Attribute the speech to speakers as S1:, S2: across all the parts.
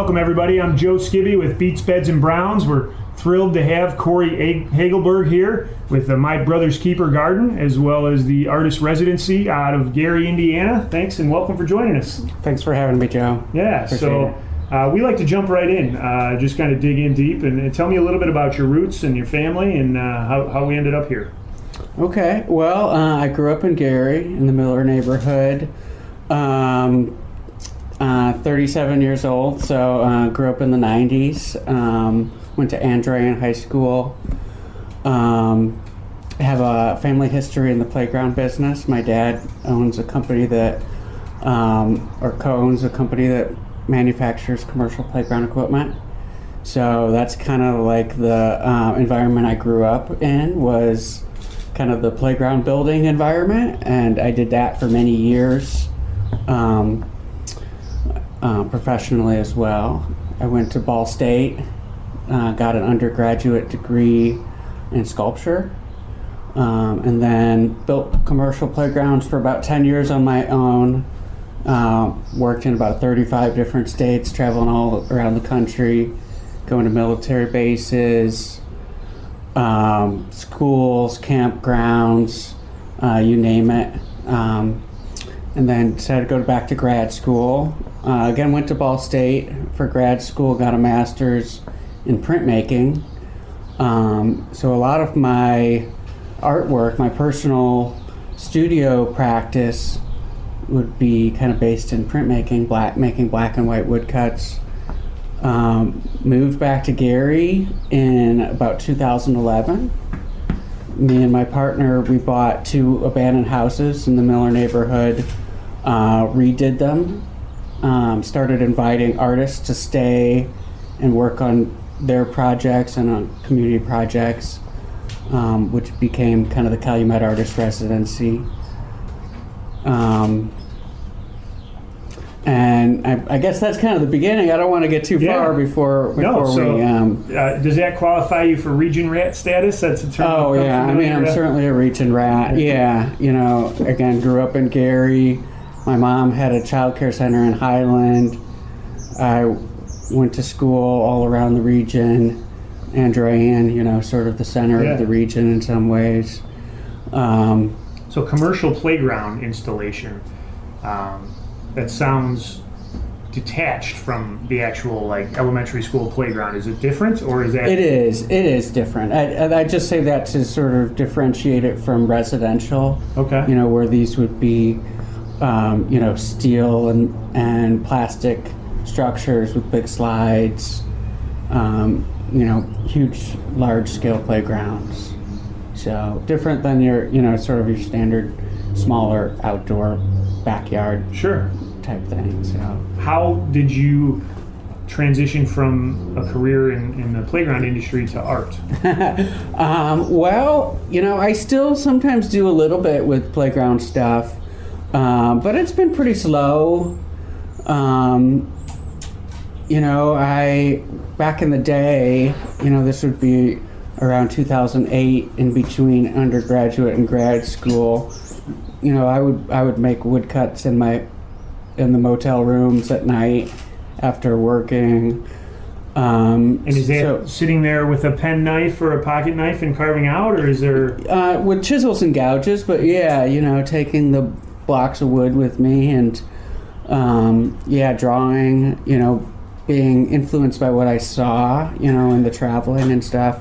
S1: Welcome everybody. I'm Joe Skibby with Beats, Beds, and Browns. We're thrilled to have Corey Hagelberg here with My Brother's Keeper Garden, as well as the Artist Residency out of Gary, Indiana. Thanks and welcome for joining us.
S2: Thanks for having me, Joe.
S1: Yeah,
S2: Appreciate
S1: we like to jump right in, just kind of dig in deep and tell me a little bit about your roots and your family and how we ended up here.
S2: Okay, well, I grew up in Gary in the Miller neighborhood. 37 years old, so grew up in the 90s. Went to Andrean High School. Have a family history in the playground business. My dad owns a company that, or co-owns a company that manufactures commercial playground equipment. So that's kind of like the environment I grew up in, was kind of the playground building environment, and I did that for many years. Professionally as well. I went to Ball State, got an undergraduate degree in sculpture, and then built commercial playgrounds for about 10 years on my own. Worked in about 35 different states, traveling all around the country, going to military bases, schools, campgrounds, you name it. And then decided to go back to grad school. Again, went to Ball State for grad school, got a master's in printmaking. So a lot of my artwork, my personal studio practice would be kind of based in printmaking, making black and white woodcuts. Moved back to Gary in about 2011. Me and my partner, we bought 2 abandoned houses in the Miller neighborhood, redid them, started inviting artists to stay and work on their projects and on community projects, which became kind of the Calumet Artist Residency. And I guess that's kind of the beginning. I don't want to get too far before
S1: does that qualify you for region rat status? That's a term.
S2: Oh yeah, I mean I'm certainly a region rat. Yeah, again, grew up in Gary. My mom had a child care center in Highland. I went to school all around the region. Andrean, sort of the center of the region in some ways.
S1: So commercial playground installation. That sounds detached from the actual elementary school playground. Is it different, or is that? It
S2: is different. I just say that to sort of differentiate it from residential.
S1: Okay.
S2: Where these would be, steel and plastic structures with big slides. Huge, large-scale playgrounds. So different than your, sort of your standard, smaller outdoor backyard type thing. So
S1: how did you transition from a career in the playground industry to art?
S2: Well, I still sometimes do a little bit with playground stuff, but it's been pretty slow. Back in the day, this would be around 2008, in between undergraduate and grad school, I would make woodcuts in the motel rooms at night after working.
S1: And is that sitting there with a pen knife or a pocket knife and carving out, or is there?
S2: With chisels and gouges, but taking the blocks of wood with me and drawing, being influenced by what I saw, in the traveling and stuff.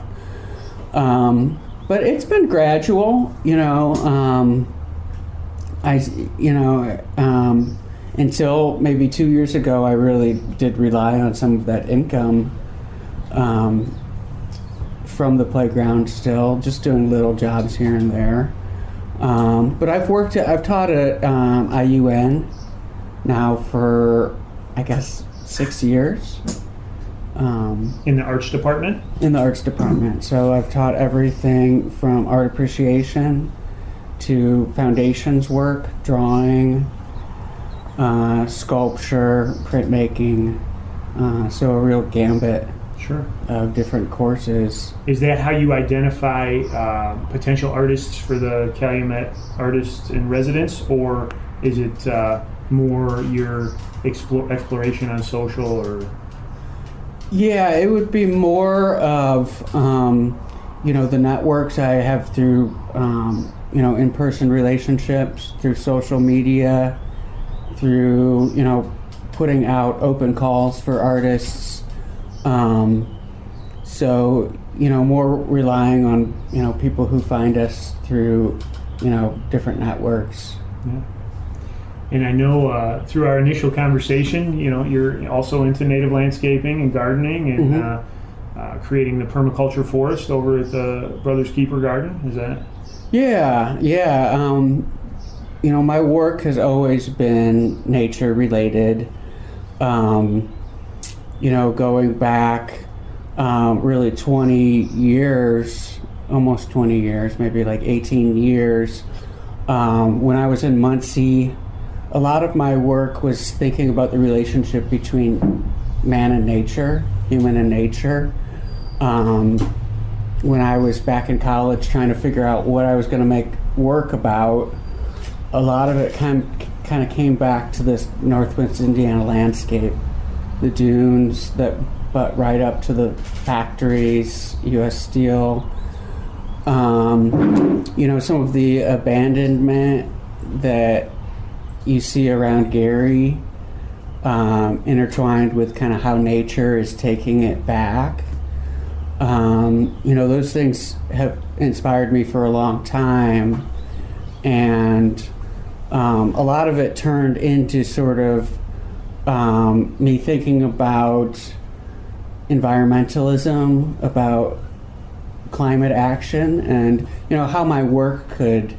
S2: But it's been gradual, until maybe 2 years ago, I really did rely on some of that income from the playground still, just doing little jobs here and there. But I've taught at IUN now for, I guess, 6 years.
S1: In the arts department?
S2: In the arts department. So I've taught everything from art appreciation to foundations work, drawing, sculpture, printmaking, so a real gambit of different courses.
S1: Is that how you identify potential artists for the Calumet Artist in Residence, or is it more your exploration on social or
S2: Yeah, it would be more of, the networks I have through, in-person relationships, through social media, through, putting out open calls for artists. So, more relying on, people who find us through, different networks.
S1: Yeah. And I know through our initial conversation, you're also into native landscaping and gardening and creating the permaculture forest over at the Brothers Keeper Garden. Is that?
S2: Yeah. My work has always been nature related. Going back really 20 years, almost 20 years, maybe like 18 years, when I was in Muncie. A lot of my work was thinking about the relationship between man and nature, human and nature. When I was back in college trying to figure out what I was going to make work about, a lot of it kind of came back to this Northwest Indiana landscape, the dunes that butt right up to the factories, U.S. Steel, some of the abandonment that you see around Gary, intertwined with kind of how nature is taking it back. Those things have inspired me for a long time, and a lot of it turned into sort of me thinking about environmentalism, about climate action, and how my work could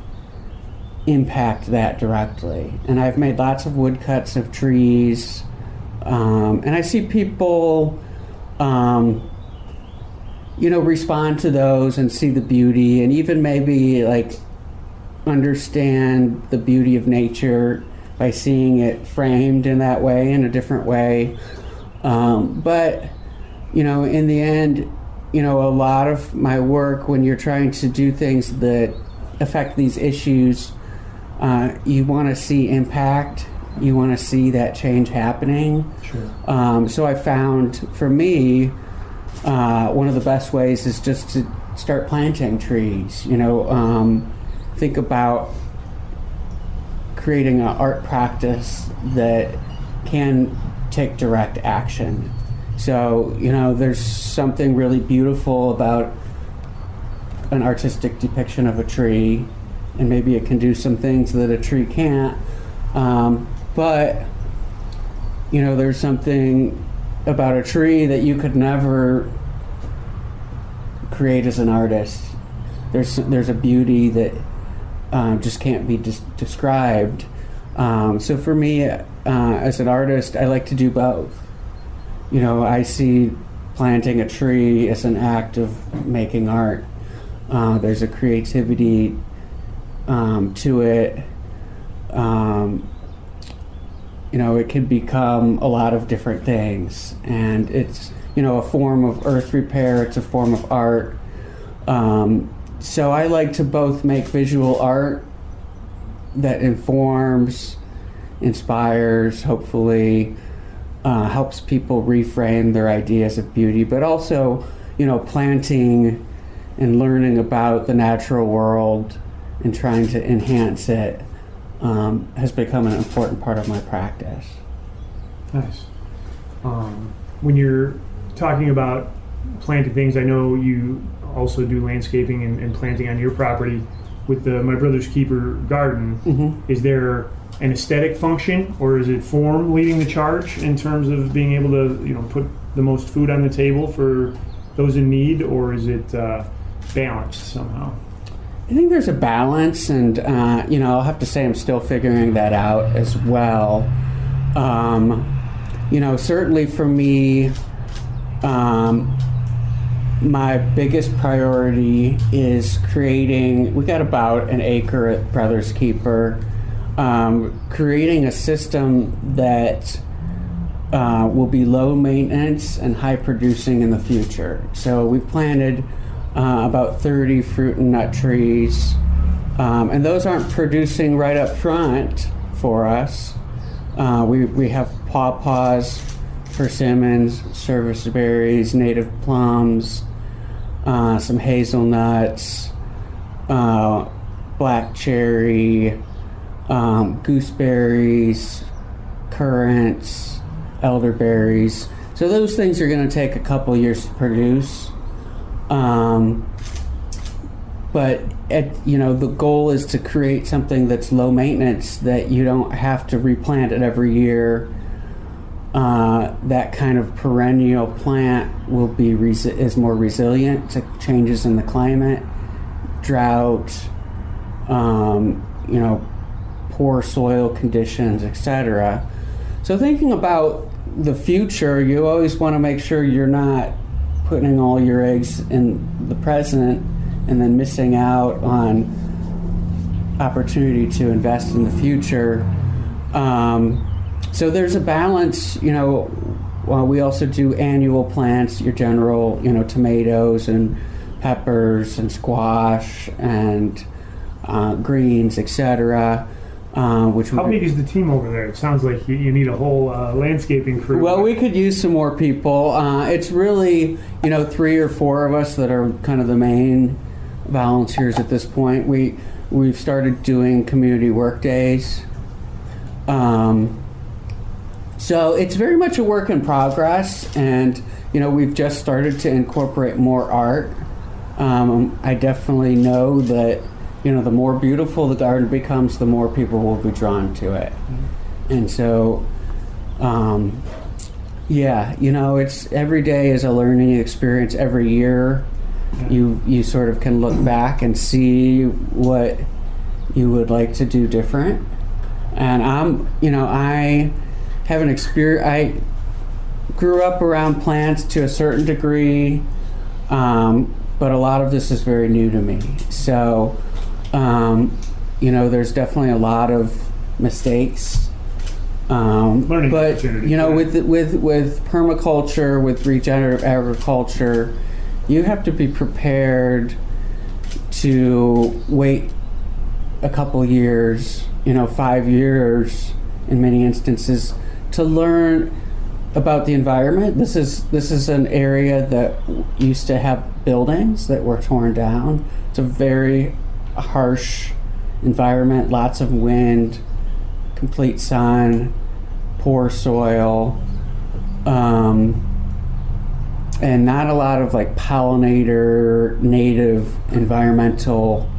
S2: impact that directly. And I've made lots of woodcuts of trees, and I see people respond to those and see the beauty, and even maybe like understand the beauty of nature by seeing it framed in that way, in a different way. But in the end, a lot of my work, when you're trying to do things that affect these issues, you want to see impact. You want to see that change happening.
S1: Sure.
S2: So I found, for me, one of the best ways is just to start planting trees. Think about creating an art practice that can take direct action. So, there's something really beautiful about an artistic depiction of a tree, and maybe it can do some things that a tree can't. But, there's something about a tree that you could never create as an artist. There's a beauty that just can't be described. So for me, as an artist, I like to do both. I see planting a tree as an act of making art. There's a creativity to it. It can become a lot of different things, and it's a form of earth repair. It's a form of art. So I like to both make visual art that informs, inspires, hopefully helps people reframe their ideas of beauty, but also planting and learning about the natural world and trying to enhance it has become an important part of my practice.
S1: Nice. When you're talking about planting things, I know you also do landscaping and planting on your property with the My Brother's Keeper garden.
S2: Mm-hmm.
S1: Is there an aesthetic function, or is it form leading the charge in terms of being able to put the most food on the table for those in need, or is it balanced somehow?
S2: I think there's a balance, and I'll have to say I'm still figuring that out as well. Certainly for me, my biggest priority is creating, we got about an acre at Brothers Keeper, creating a system that will be low maintenance and high producing in the future. So we've planted about 30 fruit and nut trees, and those aren't producing right up front for us. We have pawpaws persimmons, serviceberries, native plums, some hazelnuts, black cherry, gooseberries, currants, elderberries. So those things are going to take a couple years to produce. But the goal is to create something that's low maintenance, that you don't have to replant it every year. That kind of perennial plant will be is more resilient to changes in the climate, drought, poor soil conditions, etc. So thinking about the future, you always want to make sure you're not putting all your eggs in the present and then missing out on opportunity to invest in the future. So there's a balance, while we also do annual plants, your general, tomatoes and peppers and squash and greens, etc. How
S1: big is the team over there? It sounds like you need a whole landscaping crew.
S2: Well, we could use some more people. It's really, 3 or 4 of us that are kind of the main volunteers at this point. We've started doing community work days. So it's very much a work in progress, and we've just started to incorporate more art. I definitely know that the more beautiful the garden becomes, the more people will be drawn to it. And so it's every day is a learning experience. Every year you sort of can look back and see what you would like to do different. And I have an experience. I grew up around plants to a certain degree, but a lot of this is very new to me. So, there's definitely a lot of mistakes.
S1: Learning
S2: but
S1: opportunity.
S2: with permaculture, with regenerative agriculture, you have to be prepared to wait a couple years, 5 years in many instances, to learn about the environment. This is an area that used to have buildings that were torn down. It's a very harsh environment, lots of wind, complete sun, poor soil, and not a lot of pollinator, native, environmental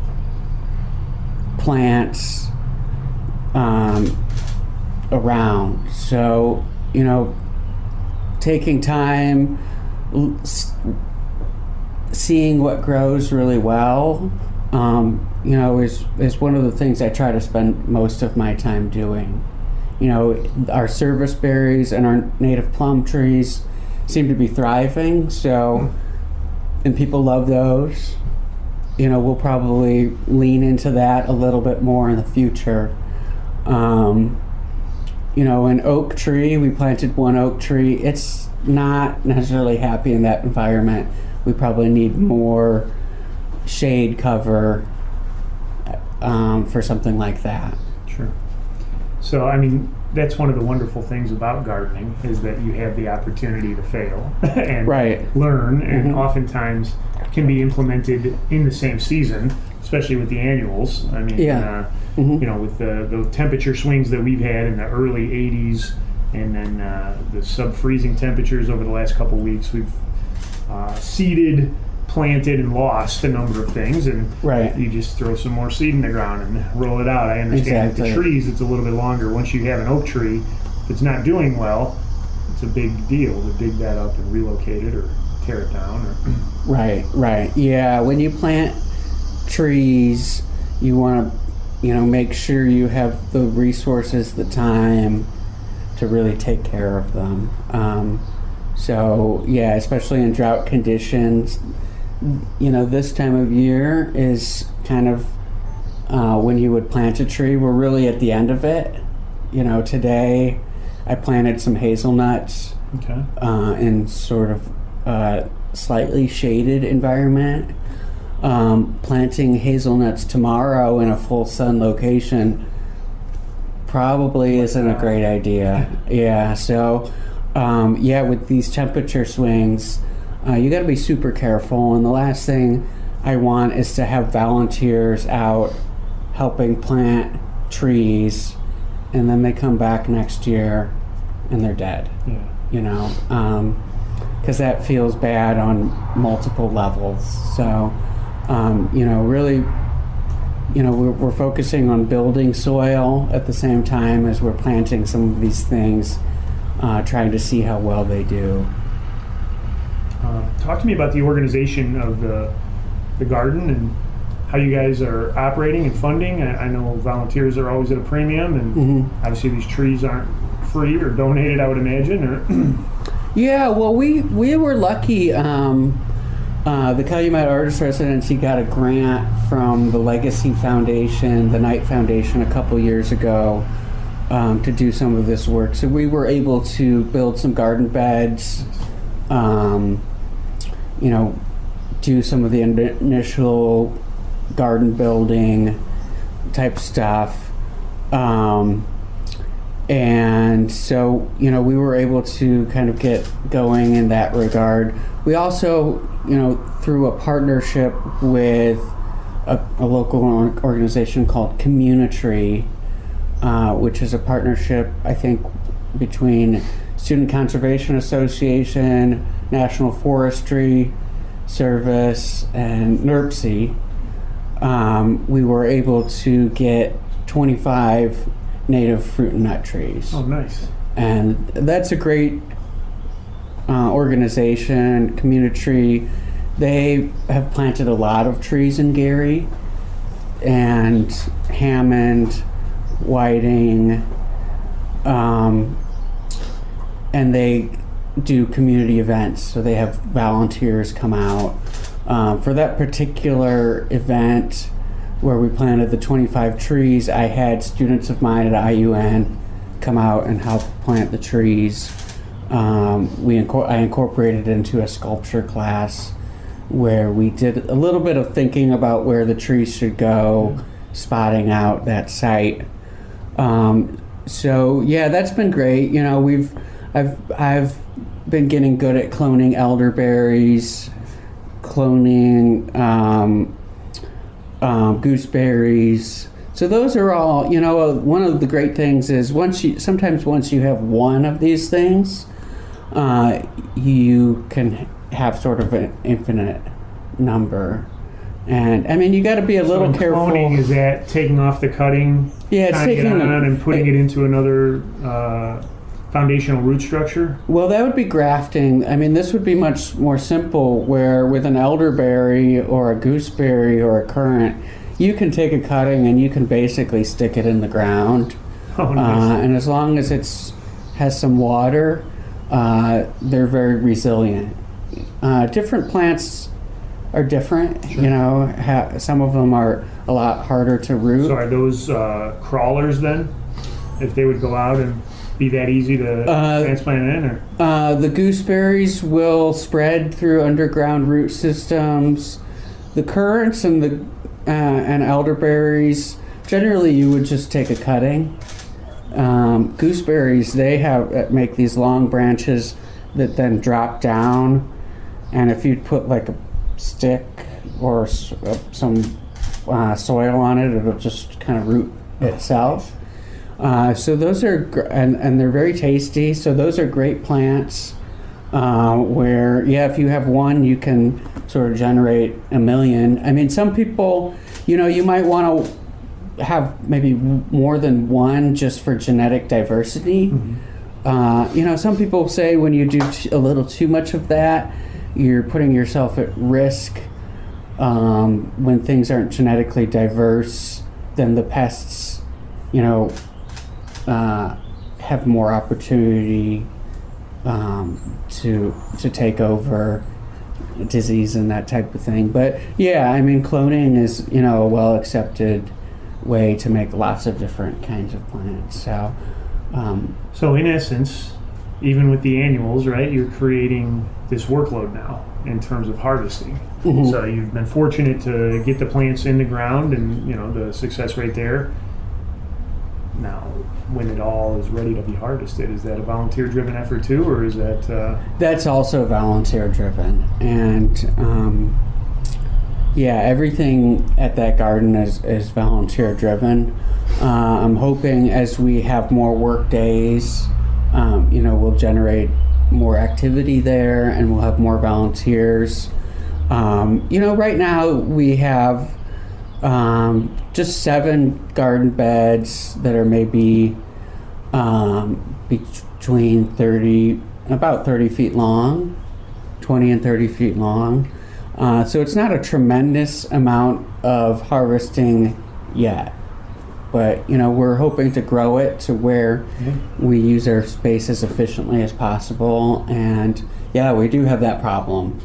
S2: plants around. So, taking time, seeing what grows really well, is one of the things I try to spend most of my time doing. Our service berries and our native plum trees seem to be thriving, and people love those. We'll probably lean into that a little bit more in the future. An oak tree, we planted one oak tree. It's not necessarily happy in that environment. We probably need more shade cover for something like that.
S1: Sure. So, that's one of the wonderful things about gardening, is that you have the opportunity to fail and learn, and oftentimes can be implemented in the same season, especially with the annuals. With the temperature swings that we've had in the early 80s, and then the sub-freezing temperatures over the last couple weeks, we've seeded, planted, and lost a number of things, and you just throw some more seed in the ground and roll it out. I understand with the trees, it's a little bit longer. Once you have an oak tree, if it's not doing well, it's a big deal to dig that up and relocate it or tear it down.
S2: Right. Yeah, when you plant trees, you want to make sure you have the resources, the time to really take care of them. Especially in drought conditions, this time of year is kind of when you would plant a tree. We're really at the end of it. Today I planted some hazelnuts in sort of slightly shaded environment. Planting hazelnuts tomorrow in a full sun location probably isn't a great idea. Yeah, so yeah, with these temperature swings, you got to be super careful. And the last thing I want is to have volunteers out helping plant trees, and then they come back next year and they're dead.
S1: Yeah.
S2: You know, because that feels bad on multiple levels. So, you know, really, you know, we're focusing on building soil at the same time as we're planting some of these things, trying to see how well they do.
S1: Talk to me about the organization of the garden and how you guys are operating and funding. I know volunteers are always at a premium, and obviously these trees aren't free or donated, I would imagine. Or
S2: yeah, well, we were lucky. The Calumet Artist Residency got a grant from the Legacy Foundation, the Knight Foundation, a couple years ago to do some of this work. So we were able to build some garden beds, you know, do some of the initial garden building type stuff. And so, you know, we were able to kind of get going in that regard. We also, you know, through a partnership with a local organization called Community, which is a partnership, I think, between Student Conservation Association, National Forestry Service, and NERPC. We were able to get 25 native fruit and nut trees.
S1: Oh, nice.
S2: And that's a great organization, Community. They have planted a lot of trees in Gary, and Hammond, Whiting, and they do community events, so they have volunteers come out. For that particular event where we planted the 25 trees, I had students of mine at IUN come out and help plant the trees. I incorporated it into a sculpture class where we did a little bit of thinking about where the trees should go, spotting out that site. So yeah, that's been great. You know, I've been getting good at cloning elderberries, cloning gooseberries. So those are all, you know, one of the great things is once you have one of these things, you can have sort of an infinite number. And I mean, you got to be a little careful.
S1: Cloning, is that taking off the cutting,
S2: yeah, it's taking
S1: it on and putting it into another foundational root structure?
S2: Well, that would be grafting. I mean, this would be much more simple, where with an elderberry or a gooseberry or a currant, you can take a cutting and you can basically stick it in the ground.
S1: Oh, nice.
S2: And as long as has some water, they're very resilient. Different plants are different. Sure. You know, some of them are a lot harder to root.
S1: So are those crawlers then? If they would go out and be that easy to transplant in? Or?
S2: The gooseberries will spread through underground root systems. The currants and elderberries, generally you would just take a cutting. Gooseberries, they make these long branches that then drop down, and if you put like a stick or some soil on it, it'll just kind of root itself. So those are, and they're very tasty, so those are great plants where, yeah, if you have one, you can sort of generate a million. I mean, some people, you know, you might want to have maybe more than one just for genetic diversity. Mm-hmm. You know, some people say when you do a little too much of that, you're putting yourself at risk. When things aren't genetically diverse, then the pests, you know, have more opportunity to take over disease and that type of thing. But yeah, I mean, cloning is, you know, a well accepted way to make lots of different kinds of plants. So
S1: in essence, even with the annuals, right, you're creating this workload now in terms of harvesting. Mm-hmm. So you've been fortunate to get the plants in the ground, and you know the success rate there. Now, when it all is ready to be harvested, is that a volunteer-driven effort too, or is that...
S2: That's also volunteer-driven. And, everything at that garden is volunteer-driven. I'm hoping as we have more work days, we'll generate more activity there and we'll have more volunteers. Right now we have just 7 garden beds that are maybe between about 30 feet long, 20 and 30 feet long. So it's not a tremendous amount of harvesting yet. But, we're hoping to grow it to where we use our space as efficiently as possible. And, we do have that problem.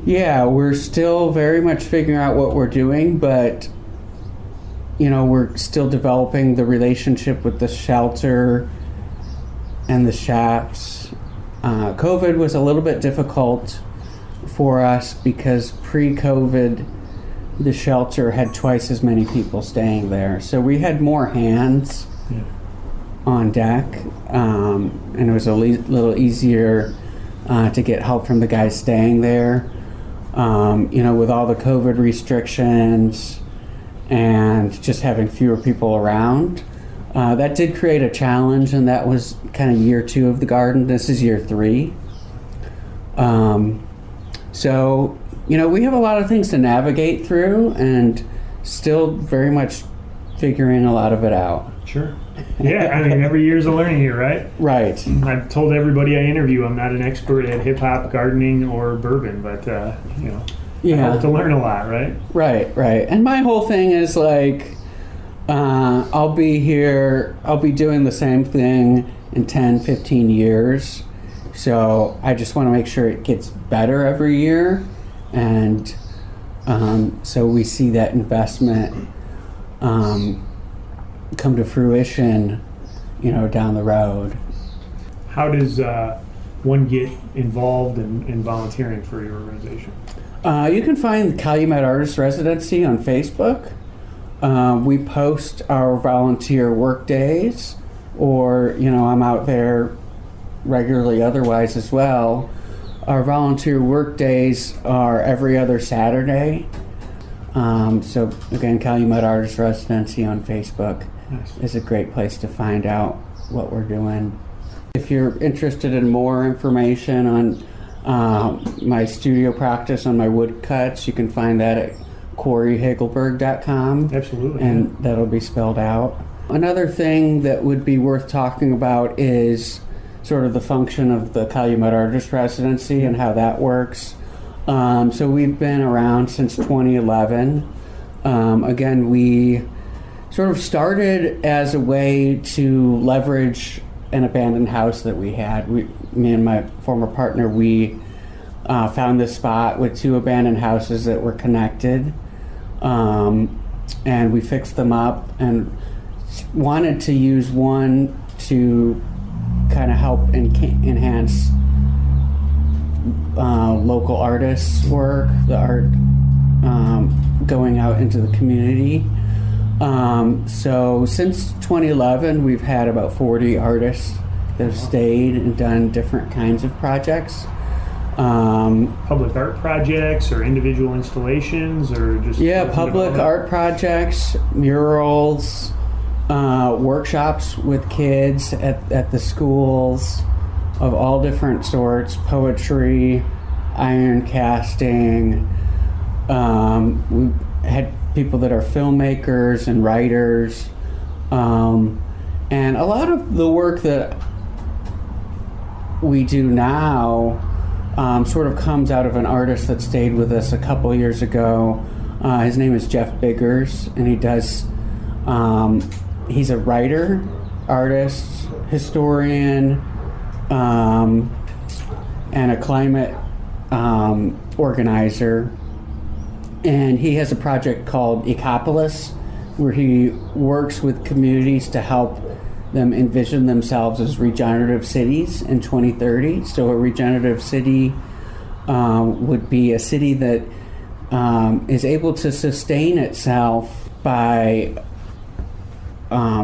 S2: We're still very much figuring out what we're doing, but, we're still developing the relationship with the shelter and the chefs. COVID was a little bit difficult for us because pre-COVID, the shelter had twice as many people staying there. So we had more hands on deck, and it was a little easier to get help from the guys staying there. With all the COVID restrictions and just having fewer people around, that did create a challenge, and that was kind of year 2 of the garden. This is year 3. We have a lot of things to navigate through and still very much figuring a lot of it out.
S1: Sure. Yeah, every year's a learning year, right?
S2: Right.
S1: I've told everybody I interview I'm not an expert at hip-hop, gardening, or bourbon, but, I hope to learn a lot, right?
S2: Right. And my whole thing is I'll be doing the same thing in 10, 15 years. So I just want to make sure it gets better every year. And so we see that investment come to fruition, down the road.
S1: How does one get involved in volunteering for your organization?
S2: You can find Calumet Artist Residency on Facebook. We post our volunteer work days, or, I'm out there regularly otherwise as well. Our volunteer work days are every other Saturday. So again, Calumet Artist Residency on Facebook is a great place to find out what we're doing. If you're interested in more information on my studio practice on my woodcuts, you can find that at Hagelberg.com.
S1: Absolutely.
S2: And that'll be spelled out. Another thing that would be worth talking about is sort of the function of the Calumet Artist Residency and how that works. So we've been around since 2011. Again, we sort of started as a way to leverage an abandoned house that we had. Me and my former partner, we found this spot with 2 abandoned houses that were connected, and we fixed them up and wanted to use one to kind of help enhance local artists' work, the art going out into the community. So since 2011, we've had about 40 artists that have stayed and done different kinds of projects.
S1: Public art projects or individual installations or just...
S2: Yeah, public art projects, murals, workshops with kids at the schools of all different sorts, poetry, iron casting. We had people that are filmmakers and writers. And a lot of the work that we do now sort of comes out of an artist that stayed with us a couple years ago. His name is Jeff Biggers, and he does... he's a writer, artist, historian, and a climate organizer. And he has a project called Ecopolis, where he works with communities to help them envision themselves as regenerative cities in 2030. So a regenerative city would be a city that is able to sustain itself by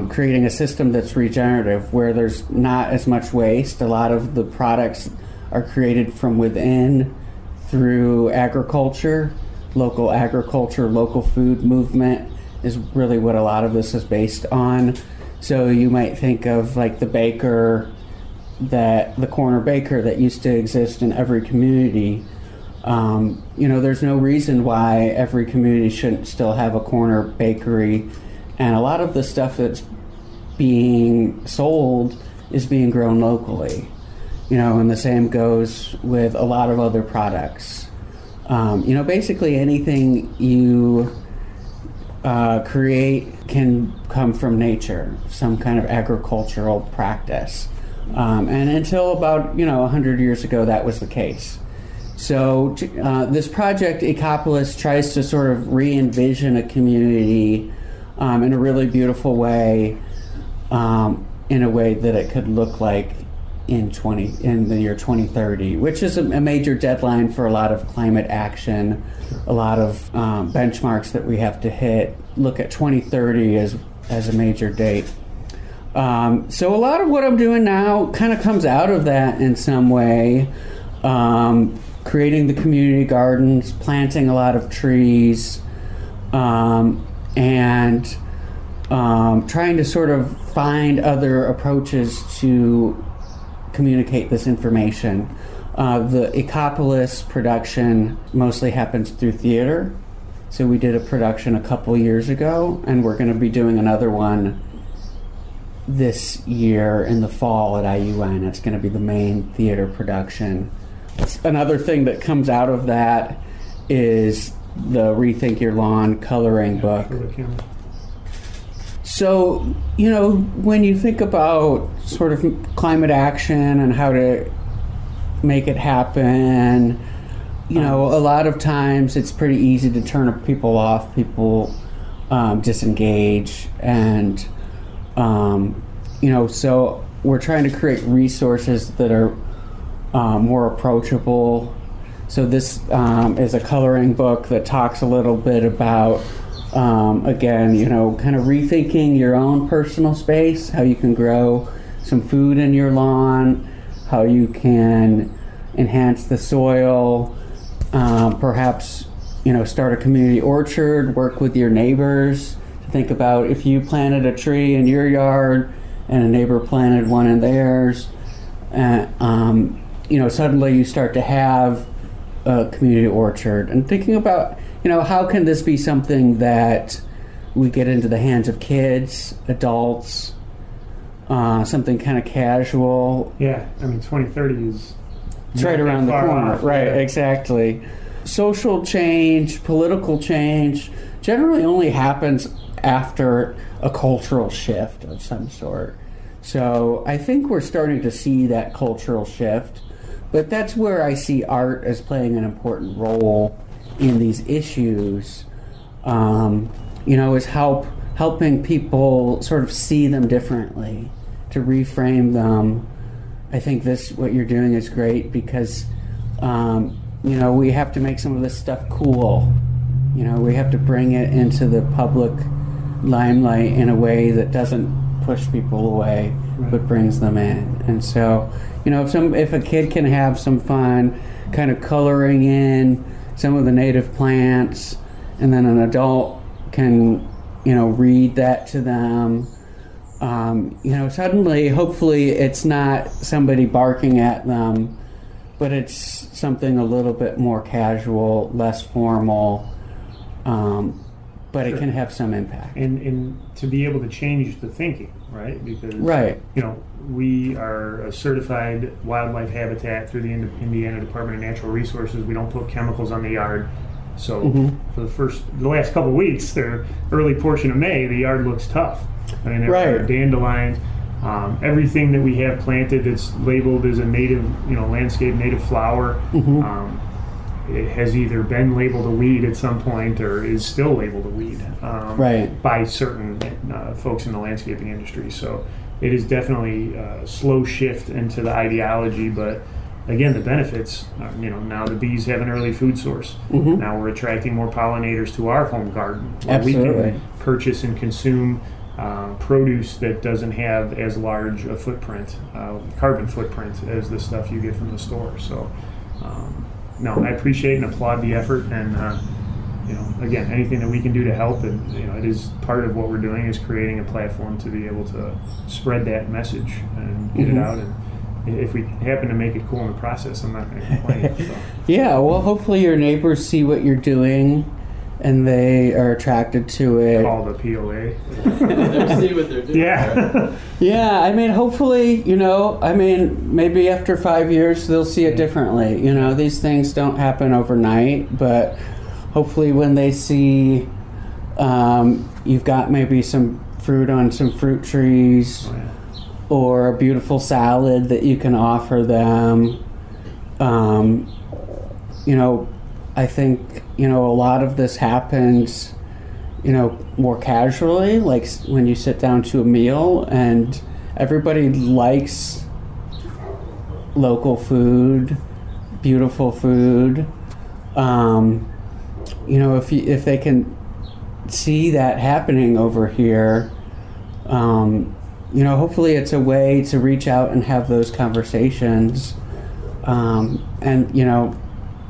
S2: creating a system that's regenerative, where there's not as much waste. A lot of the products are created from within through agriculture, local food movement is really what a lot of this is based on. So you might think of like the corner baker that used to exist in every community. There's no reason why every community shouldn't still have a corner bakery. And a lot of the stuff that's being sold is being grown locally. And the same goes with a lot of other products. Basically anything you create can come from nature, some kind of agricultural practice. And until about 100 years ago, that was the case. So this project, Ecopolis, tries to sort of re-envision a community in a really beautiful way, in a way that it could look like in the year 2030, which is a major deadline for a lot of climate action, a lot of benchmarks that we have to hit. Look at 2030 as a major date. So a lot of what I'm doing now kind of comes out of that in some way. Creating the community gardens, planting a lot of trees, and trying to sort of find other approaches to communicate this information. The Ecopolis production mostly happens through theater. So we did a production a couple years ago, and we're going to be doing another one this year in the fall at IUN. It's going to be the main theater production. Another thing that comes out of that is the Rethink Your Lawn coloring book. So, when you think about sort of climate action and how to make it happen, a lot of times it's pretty easy to turn people off, people disengage, and, so we're trying to create resources that are more approachable. So this is a coloring book that talks a little bit about, again, kind of rethinking your own personal space, how you can grow some food in your lawn, how you can enhance the soil, perhaps, start a community orchard, work with your neighbors to think about if you planted a tree in your yard and a neighbor planted one in theirs, suddenly you start to have a community orchard, and thinking about, how can this be something that we get into the hands of kids, adults, something kind of casual.
S1: Yeah, 2030 is...
S2: It's right around the corner.
S1: Off.
S2: Right,
S1: Yeah.
S2: Exactly. Social change, political change, generally only happens after a cultural shift of some sort. So I think we're starting to see that cultural shift. But that's where I see art as playing an important role in these issues, is helping people sort of see them differently, to reframe them. I think what you're doing is great because, we have to make some of this stuff cool. We have to bring it into the public limelight in a way that doesn't push people away,
S1: right,
S2: but brings them in. And so, if a kid can have some fun kind of coloring in some of the native plants, and then an adult can, read that to them, suddenly, hopefully it's not somebody barking at them, but it's something a little bit more casual, less formal, but
S1: Sure.
S2: It can have some impact.
S1: And to be able to change the thinking, right? Because,
S2: Right.
S1: We are a certified wildlife habitat through the Indiana Department of Natural Resources. We don't put chemicals on the yard. So for the last couple of weeks, the early portion of May, the yard looks tough. There
S2: Right.
S1: are dandelions. Everything that we have planted that's labeled as a native, landscape native flower, it has either been labeled a weed at some point or is still labeled a weed
S2: Right.
S1: by certain folks in the landscaping industry. So it is definitely a slow shift into the ideology, but again, the benefits, now the bees have an early food source.
S2: Mm-hmm.
S1: Now we're attracting more pollinators to our home garden. Where
S2: Absolutely.
S1: we can purchase and consume produce that doesn't have as large a footprint, carbon footprint, as the stuff you get from the store. So, no, I appreciate and applaud the effort, and again, anything that we can do to help, and it is part of what we're doing is creating a platform to be able to spread that message and get it out. And if we happen to make it cool in the process, I'm not going to complain. So.
S2: Yeah, well, hopefully your neighbors see what you're doing and they are attracted to it.
S1: Call the POA.
S3: They see what they're doing.
S1: Yeah.
S2: Yeah, I mean, hopefully, maybe after 5 years they'll see it differently. These things don't happen overnight, but hopefully when they see you've got maybe some fruit on some fruit trees,
S1: Oh, yeah.
S2: or a beautiful salad that you can offer them. I think, a lot of this happens, more casually, like when you sit down to a meal and everybody likes local food, beautiful food. If they can see that happening over here, hopefully it's a way to reach out and have those conversations.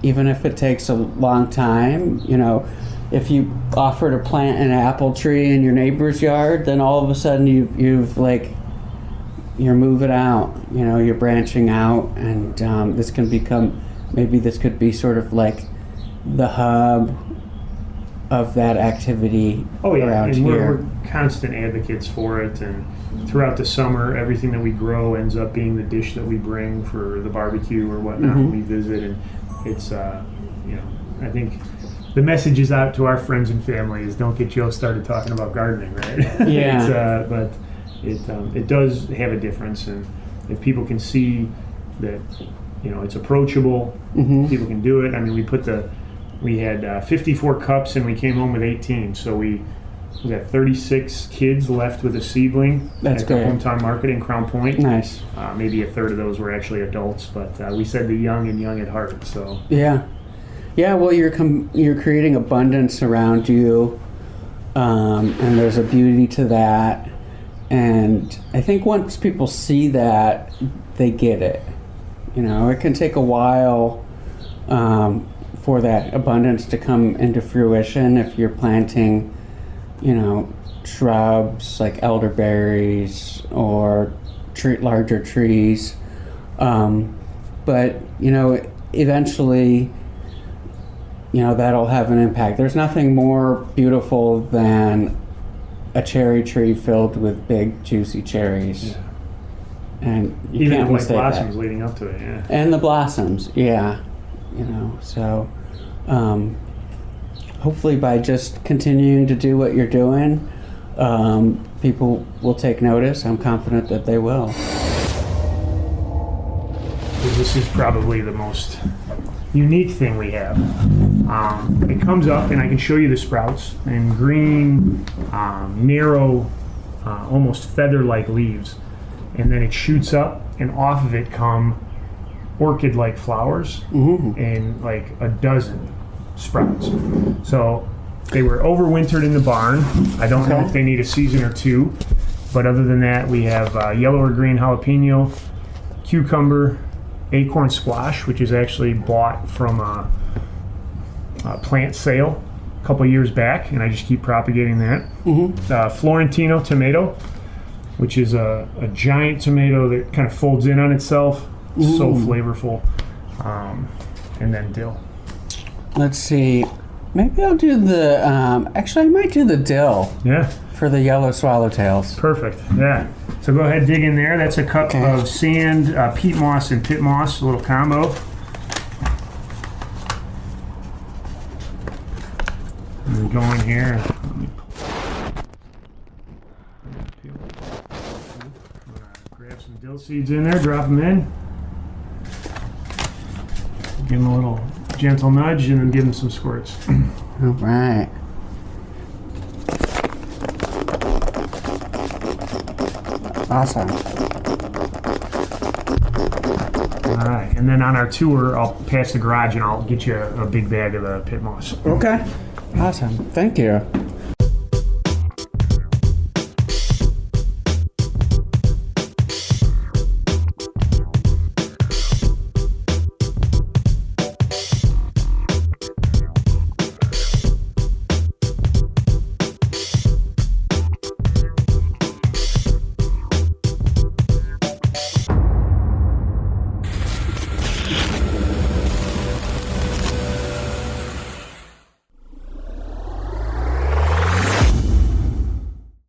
S2: Even if it takes a long time, if you offer to plant an apple tree in your neighbor's yard, then all of a sudden you're moving out, you're branching out, and this could be sort of like the hub of that activity around
S1: and
S2: here.
S1: We're constant advocates for it, and throughout the summer, everything that we grow ends up being the dish that we bring for the barbecue or whatnot when we visit, and it's, I think the message is out to our friends and family is don't get Joe started talking about gardening, right?
S2: Yeah.
S1: But it does have a difference, and if people can see that, it's approachable, people can do it. I mean, we had 54 cups and we came home with 18, so we got 36 kids left with a seedling.
S2: That's
S1: at the
S2: great.
S1: hometown market in Crown Point.
S2: Nice.
S1: Maybe a third of those were actually adults, but we said the young and young at heart. So
S2: Yeah. Well, you're creating abundance around you, and there's a beauty to that. And I think once people see that, they get it. It can take a while for that abundance to come into fruition if you're planting, shrubs like elderberries or larger trees. But eventually, that'll have an impact. There's nothing more beautiful than a cherry tree filled with big, juicy cherries.
S1: Yeah.
S2: And you
S1: even
S2: can't
S1: like
S2: mistake
S1: blossoms
S2: that.
S1: leading up to it, yeah.
S2: And the blossoms, yeah. So hopefully by just continuing to do what you're doing, people will take notice. I'm confident that they will.
S1: This is probably the most unique thing we have. It comes up, and I can show you the sprouts, and green, narrow, almost feather-like leaves. And then it shoots up, and off of it come orchid-like flowers, and like a dozen sprouts. So they were overwintered in the barn. I don't know if they need a season or two, but other than that, we have yellow or green jalapeno, cucumber, acorn squash, which is actually bought from a plant sale a couple years back, and I just keep propagating that. Florentino tomato, which is a giant tomato that kind of folds in on itself. So flavorful. And then dill.
S2: Let's see. Maybe I'll do the, actually I might do the dill.
S1: Yeah.
S2: For the yellow swallowtails.
S1: Perfect. Yeah. So go ahead, dig in there. That's a cup of sand, peat moss, and pit moss, a little combo. And then go in here. Let me grab some dill seeds in there, drop them in. Give them a little gentle nudge, and then give them some squirts.
S2: All right. Awesome.
S1: All right, and then on our tour, I'll pass the garage and I'll get you a big bag of the pit moss.
S2: Okay. Awesome. Thank you.